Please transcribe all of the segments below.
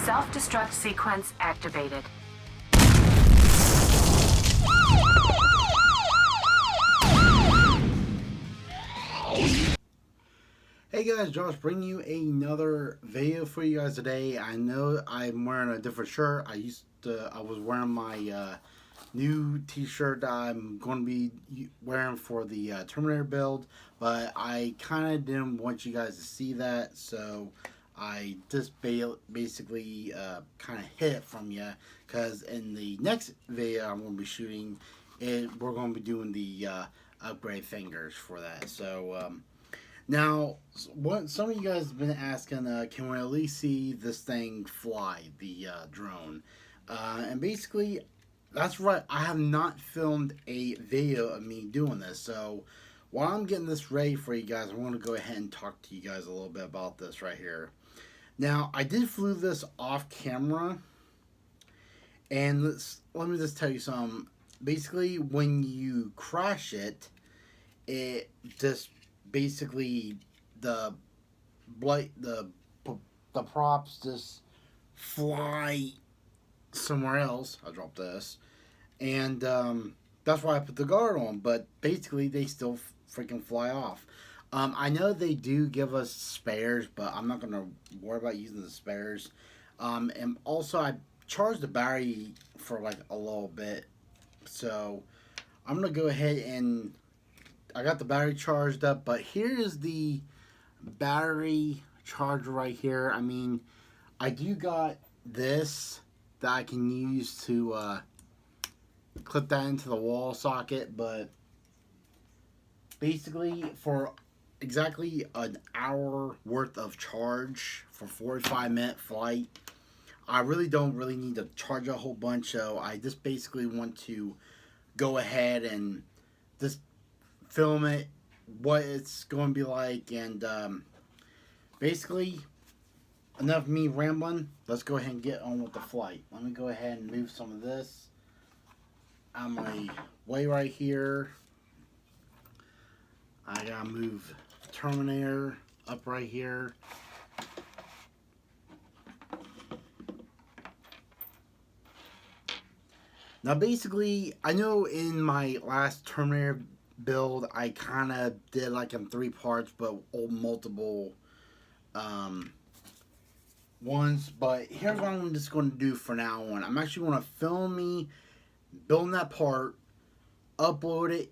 Self-destruct sequence activated. Hey guys, Josh bringing you another video for you guys today. I know I'm wearing a different shirt. I was wearing my new t-shirt that I'm going to be wearing for the Terminator build, but I kind of didn't want you guys to see that, so I just basically kind of hid it from you, because in the next video I'm going to be shooting, we're going to be doing the upgrade fingers for that. So now, what some of you guys have been asking, can we at least see this thing fly, the drone? And basically, that's right, I have not filmed a video of me doing this. So, while I'm getting this ready for you guys, I want to go ahead and talk to you guys a little bit about this right here. Now, I did flew this off camera, and let me just tell you something. Basically, when you crash it, it just basically the props just fly somewhere else. I dropped this, and that's why I put the guard on. But basically, they still freaking fly off. I know they do give us spares, but I'm not gonna worry about using the spares. And also, I charged the battery for like a little bit, so I'm gonna go ahead and I got the battery charged up, but here is the battery charger right here. I mean, I do got this that I can use to clip that into the wall socket, but basically for exactly an hour worth of charge for 45-minute flight, I really don't need to charge a whole bunch, so I just basically want to go ahead and just film it, what it's going to be like, and basically, enough of me rambling. Let's go ahead and get on with the flight. Let me go ahead and move some of this out of my way right here. I gotta move Terminator up right here. Now basically, I know in my last Terminator build I kind of did like in 3 parts, but multiple ones, but here's what I'm just going to do for now on. I'm actually going to film me building that part, upload it,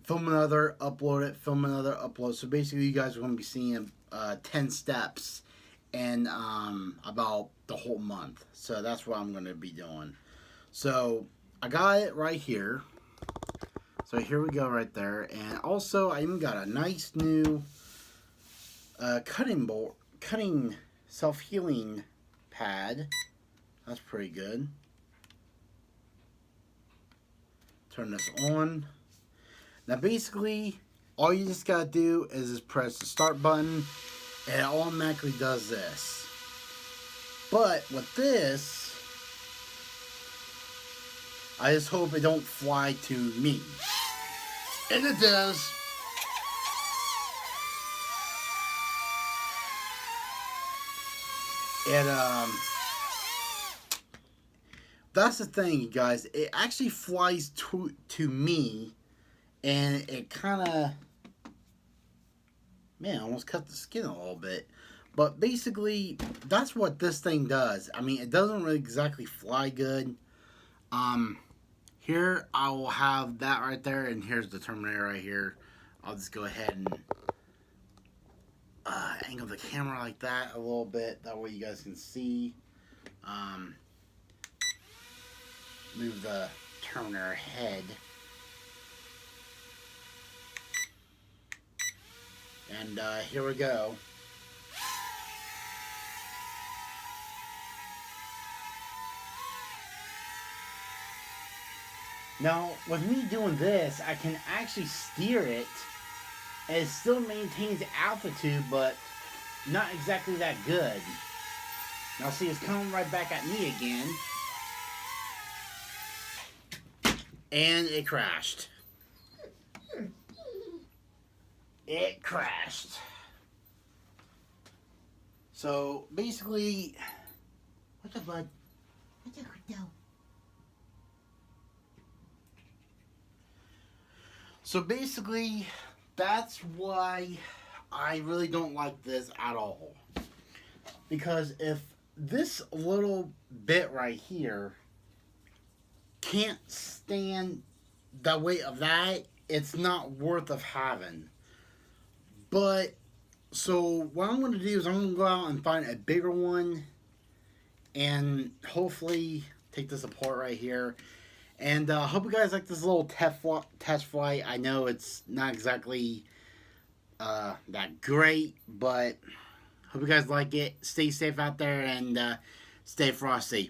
film another, upload it, film another, upload. So basically you guys are going to be seeing 10 steps in about the whole month. So that's what I'm going to be doing. So I got it right here. So here we go right there. And also I even got a nice new cutting self-healing pad. That's pretty good. Turn this on. Now basically all you just gotta do is just press the start button and it automatically does this. But with this, I just hope it don't fly to me. And it does. And that's the thing, you guys. It actually flies to me, and it kind of, man, almost cut the skin a little bit. But basically, that's what this thing does. I mean, it doesn't really exactly fly good. Here I will have that right there, and here's the Terminator right here. I'll just go ahead and angle the camera like that a little bit, that way you guys can see. Move the Terminator head, and here we go. Now, with me doing this, I can actually steer it, and it still maintains altitude, but not exactly that good. Now, see, it's coming right back at me again. And it crashed. It crashed. So, basically, What's up, bud? What's up, Crypto? So basically, that's why I really don't like this at all. Because if this little bit right here can't stand the weight of that, it's not worth of having. But, so what I'm going to do is I'm going to go out and find a bigger one and hopefully take this apart right here. And hope you guys like this little test flight. I know it's not exactly that great, but hope you guys like it. Stay safe out there and stay frosty.